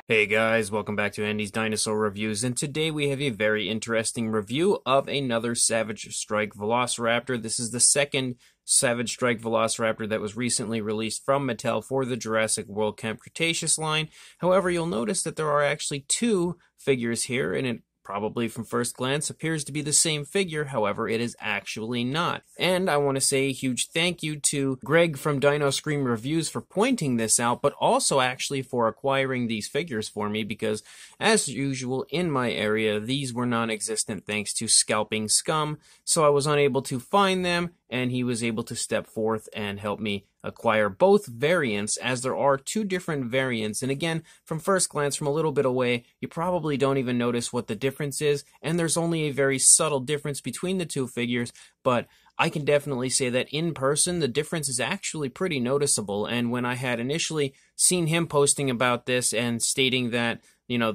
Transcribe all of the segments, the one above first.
Hey guys, welcome back to Andy's Dinosaur Reviews, and today we have a very interesting review of another Savage Strike Velociraptor. This is the second Savage Strike Velociraptor that was recently released from Mattel for the Jurassic World Camp Cretaceous line. However, you'll notice that there are actually two figures here, and it probably from first glance appears to be the same figure. However, it is actually not. And I want to say a huge thank you to Greg from Dino Scream Reviews for pointing this out, but also actually for acquiring these figures for me, because as usual in my area, these were non-existent thanks to scalping scum, so I was unable to find them, and he was able to step forth and help me acquire both variants, as there are two different variants. And again, from first glance, from a little bit away, you probably don't even notice what the difference is, and there's only a very subtle difference between the two figures, but I can definitely say that in person, the difference is actually pretty noticeable. And when I had initially seen him posting about this and stating that,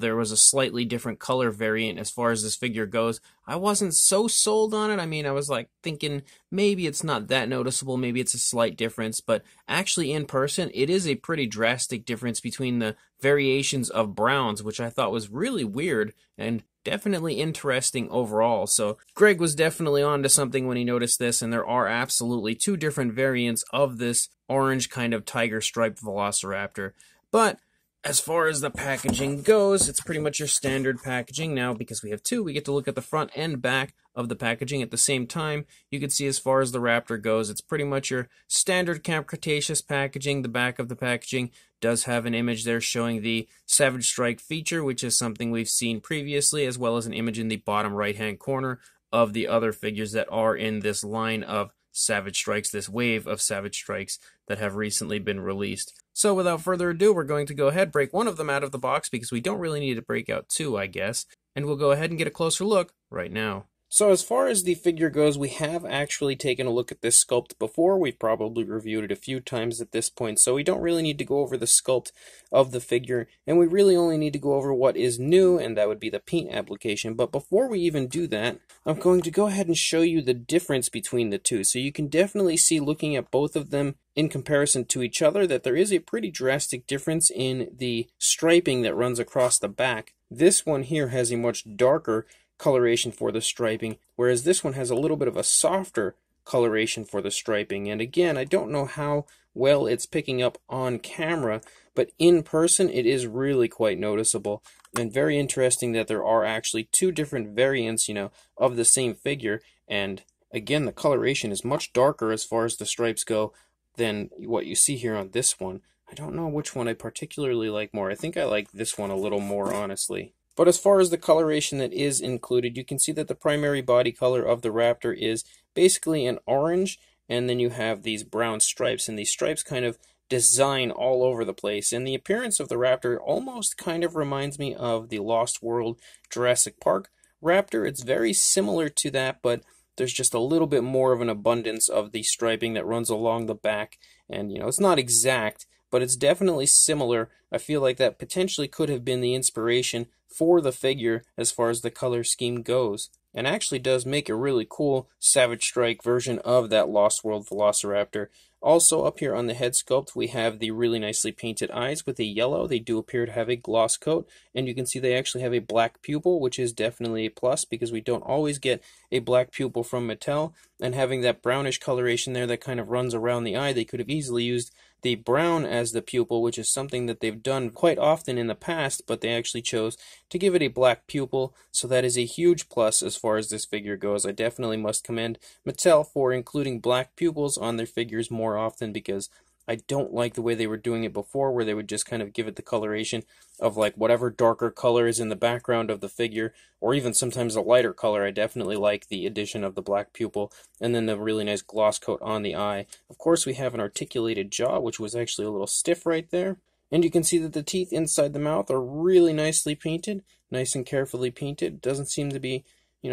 there was a slightly different color variant as far as this figure goes, I wasn't so sold on it. I mean, I was like thinking maybe it's not that noticeable, maybe it's a slight difference, but actually in person, it is a pretty drastic difference between the variations of browns, which I thought was really weird and definitely interesting overall. So Greg was definitely onto something when he noticed this, and there are absolutely two different variants of this orange kind of tiger striped Velociraptor. But as far as the packaging goes, it's pretty much your standard packaging. Now, because we have two, we get to look at the front and back of the packaging at the same time. You can see as far as the Raptor goes, it's pretty much your standard Camp Cretaceous packaging. The back of the packaging does have an image there showing the Savage Strike feature, which is something we've seen previously, as well as an image in the bottom right-hand corner of the other figures that are in this line of Savage Strikes, this wave of Savage Strikes that have recently been released. So without further ado, we're going to go ahead, break one of them out of the box, because we don't really need to break out two, I guess, and we'll go ahead and get a closer look right now. So as far as the figure goes, we have actually taken a look at this sculpt before. We've probably reviewed it a few times at this point, so we don't really need to go over the sculpt of the figure, and we really only need to go over what is new, and that would be the paint application. But before we even do that, I'm going to go ahead and show you the difference between the two. So you can definitely see, looking at both of them in comparison to each other, that there is a pretty drastic difference in the striping that runs across the back. This one here has a much darker coloration for the striping, whereas this one has a little bit of a softer coloration for the striping. And again, I don't know how well it's picking up on camera, but in person it is really quite noticeable, and very interesting that there are actually two different variants, of the same figure. And again, the coloration is much darker as far as the stripes go than what you see here on this one. I don't know which one I particularly like more. I think I like this one a little more, honestly. But as far as the coloration that is included, you can see that the primary body color of the Raptor is basically an orange, and then you have these brown stripes, and these stripes kind of design all over the place. And the appearance of the Raptor almost kind of reminds me of the Lost World Jurassic Park Raptor. It's very similar to that, but there's just a little bit more of an abundance of the striping that runs along the back. And, it's not exact, but it's definitely similar. I feel like that potentially could have been the inspiration for the figure as far as the color scheme goes, and actually does make a really cool Savage Strike version of that Lost World Velociraptor. Also up here on the head sculpt, we have the really nicely painted eyes with a yellow. They do appear to have a gloss coat, and you can see they actually have a black pupil, which is definitely a plus, because we don't always get a black pupil from Mattel. And having that brownish coloration there that kind of runs around the eye, they could have easily used the brown as the pupil, which is something that they've done quite often in the past, but they actually chose to give it a black pupil, so that is a huge plus as far as this figure goes. I definitely must commend Mattel for including black pupils on their figures more often, because I don't like the way they were doing it before, where they would just kind of give it the coloration of like whatever darker color is in the background of the figure, or even sometimes a lighter color. I definitely like the addition of the black pupil, and then the really nice gloss coat on the eye. Of course, we have an articulated jaw, which was actually a little stiff right there. And you can see that the teeth inside the mouth are really nicely painted, nice and carefully painted. It doesn't seem to be,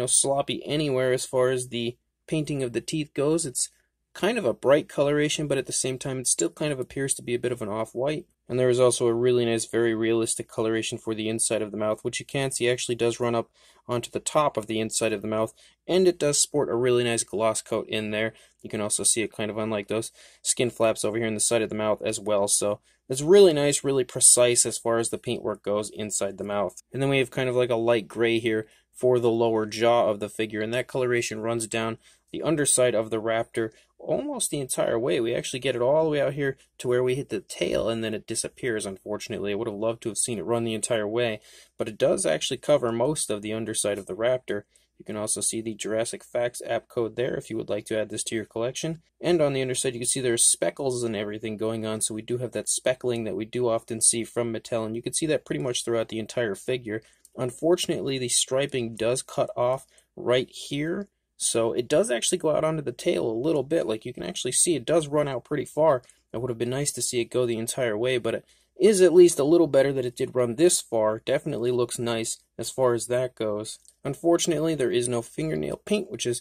sloppy anywhere as far as the painting of the teeth goes. It's kind of a bright coloration, but at the same time it still kind of appears to be a bit of an off-white. And there is also a really nice, very realistic coloration for the inside of the mouth, which you can see actually does run up onto the top of the inside of the mouth, and it does sport a really nice gloss coat in there. You can also see it kind of unlike those skin flaps over here in the side of the mouth as well. So it's really nice, really precise as far as the paintwork goes inside the mouth. And then we have kind of like a light gray here for the lower jaw of the figure, and that coloration runs down the underside of the raptor almost the entire way. We actually get it all the way out here to where we hit the tail, and then it disappears, unfortunately. I would have loved to have seen it run the entire way, but it does actually cover most of the underside of the raptor. You can also see the Jurassic Facts app code there if you would like to add this to your collection. And on the underside you can see there's speckles and everything going on, so we do have that speckling that we do often see from Mattel, and you can see that pretty much throughout the entire figure. Unfortunately, the striping does cut off right here, so it does actually go out onto the tail a little bit. Like you can actually see it does run out pretty far. It would have been nice to see it go the entire way, but it is at least a little better that it did run this far. Definitely looks nice as far as that goes. Unfortunately, there is no fingernail paint, which is,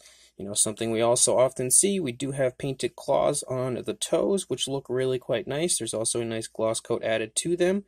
something we also often see. We do have painted claws on the toes, which look really quite nice. There's also a nice gloss coat added to them.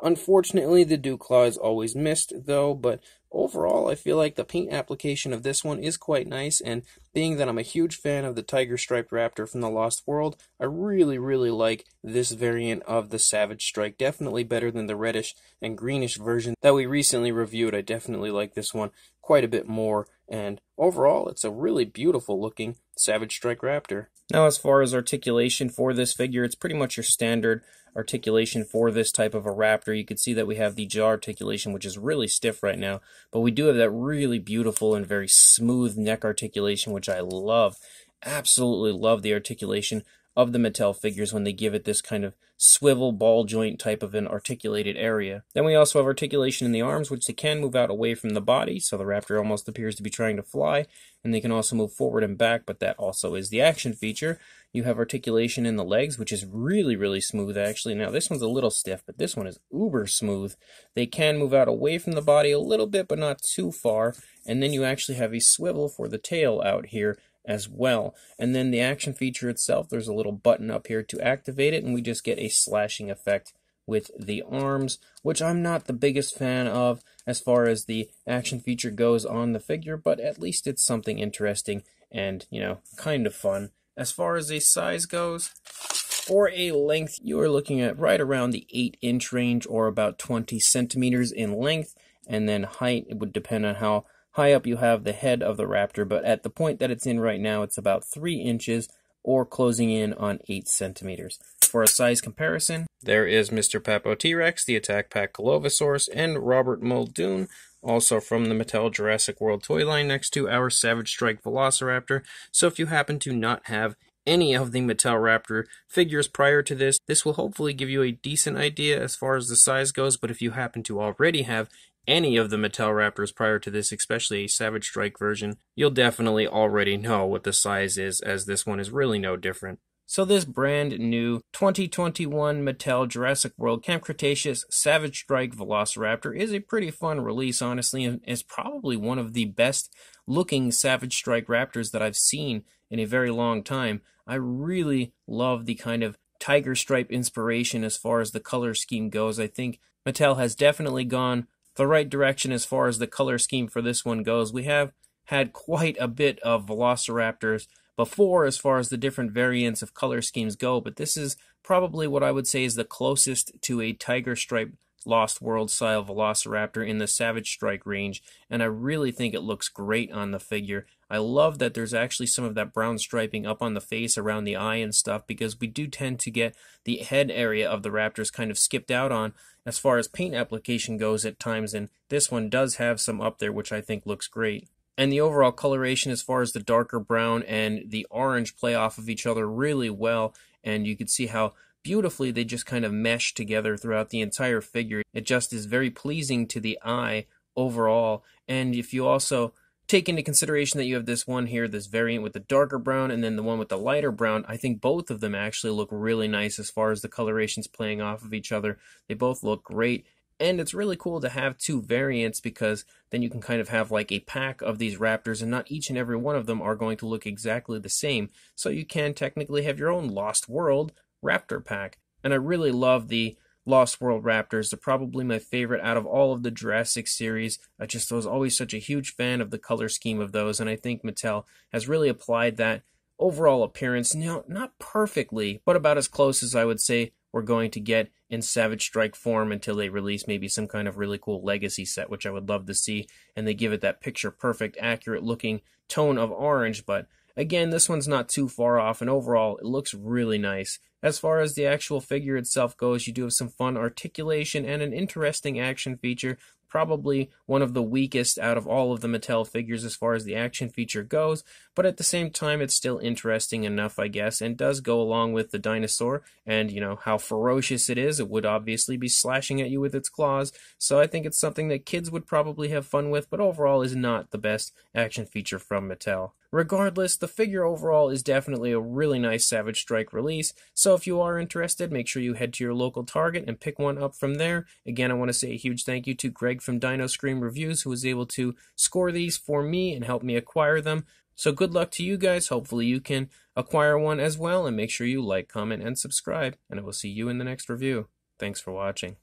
Unfortunately, the dew claw is always missed, though, but overall, I feel like the paint application of this one is quite nice, and being that I'm a huge fan of the tiger striped raptor from the Lost World, I really, really like this variant of the Savage Strike. Definitely better than the reddish and greenish version that we recently reviewed. I definitely like this one quite a bit more, and overall, it's a really beautiful looking Savage Strike Raptor. Now, as far as articulation for this figure, it's pretty much your standard articulation for this type of a raptor. You can see that we have the jaw articulation, which is really stiff right now, but we do have that really beautiful and very smooth neck articulation, which I love. Absolutely love the articulation of the Mattel figures when they give it this kind of swivel ball joint type of an articulated area. Then we also have articulation in the arms, which they can move out away from the body, so the raptor almost appears to be trying to fly, and they can also move forward and back, but that also is the action feature. You have articulation in the legs, which is really, really smooth, actually. Now, this one's a little stiff, but this one is uber smooth. They can move out away from the body a little bit, but not too far, and then you actually have a swivel for the tail out here as well. And then the action feature itself, there's a little button up here to activate it, and we just get a slashing effect with the arms, which I'm not the biggest fan of as far as the action feature goes on the figure, but at least it's something interesting and, kind of fun. As far as a size goes, for a length, you are looking at right around the 8-inch range, or about 20 centimeters in length, and then height, it would depend on how high up you have the head of the raptor, but at the point that it's in right now, it's about 3 inches, or closing in on 8 centimeters. For a size comparison, there is Mr. Papo T-Rex, the Attack Pack Colovosaurus, and Robert Muldoon, also from the Mattel Jurassic World toy line, next to our Savage Strike Velociraptor. So if you happen to not have any of the Mattel Raptor figures prior to this, this will hopefully give you a decent idea as far as the size goes, but if you happen to already have any of the Mattel Raptors prior to this, especially a Savage Strike version, you'll definitely already know what the size is, as this one is really no different. So this brand new 2021 Mattel Jurassic World Camp Cretaceous Savage Strike Velociraptor is a pretty fun release, honestly, and is probably one of the best looking Savage Strike Raptors that I've seen in a very long time. I really love the kind of tiger stripe inspiration as far as the color scheme goes. I think Mattel has definitely gone the right direction as far as the color scheme for this one goes. We have had quite a bit of Velociraptors before as far as the different variants of color schemes go, but this is probably what I would say is the closest to a tiger stripe Lost World style Velociraptor in the Savage Strike range, and I really think it looks great on the figure. I love that there's actually some of that brown striping up on the face around the eye and stuff, because we do tend to get the head area of the Raptors kind of skipped out on as far as paint application goes at times, and this one does have some up there, which I think looks great. And the overall coloration as far as the darker brown and the orange play off of each other really well, and you can see how beautifully they just kind of mesh together throughout the entire figure. It just is very pleasing to the eye overall. And if you also take into consideration that you have this one here, this variant with the darker brown, and then the one with the lighter brown, I think both of them actually look really nice as far as the colorations playing off of each other. They both look great. And it's really cool to have two variants because then you can kind of have like a pack of these raptors, and not each and every one of them are going to look exactly the same. So you can technically have your own Lost World raptor pack. And I really love the Lost World Raptors. They're probably my favorite out of all of the Jurassic series. I just was always such a huge fan of the color scheme of those, and I think Mattel has really applied that overall appearance, not perfectly, but about as close as I would say we're going to get in Savage Strike form until they release maybe some kind of really cool legacy set, which I would love to see, and they give it that picture-perfect, accurate-looking tone of orange, but again, this one's not too far off, and overall, it looks really nice. As far as the actual figure itself goes, you do have some fun articulation and an interesting action feature. Probably one of the weakest out of all of the Mattel figures as far as the action feature goes, but at the same time, it's still interesting enough, I guess, and does go along with the dinosaur, and, you know, how ferocious it is. It would obviously be slashing at you with its claws, so I think it's something that kids would probably have fun with, but overall is not the best action feature from Mattel. Regardless, the figure overall is definitely a really nice Savage Strike release, so if you are interested, make sure you head to your local Target and pick one up from there. Again, I want to say a huge thank you to Greg from Dino Scream Reviews, who was able to score these for me and help me acquire them. So good luck to you guys. Hopefully you can acquire one as well, and make sure you like, comment, and subscribe, and I will see you in the next review. Thanks for watching.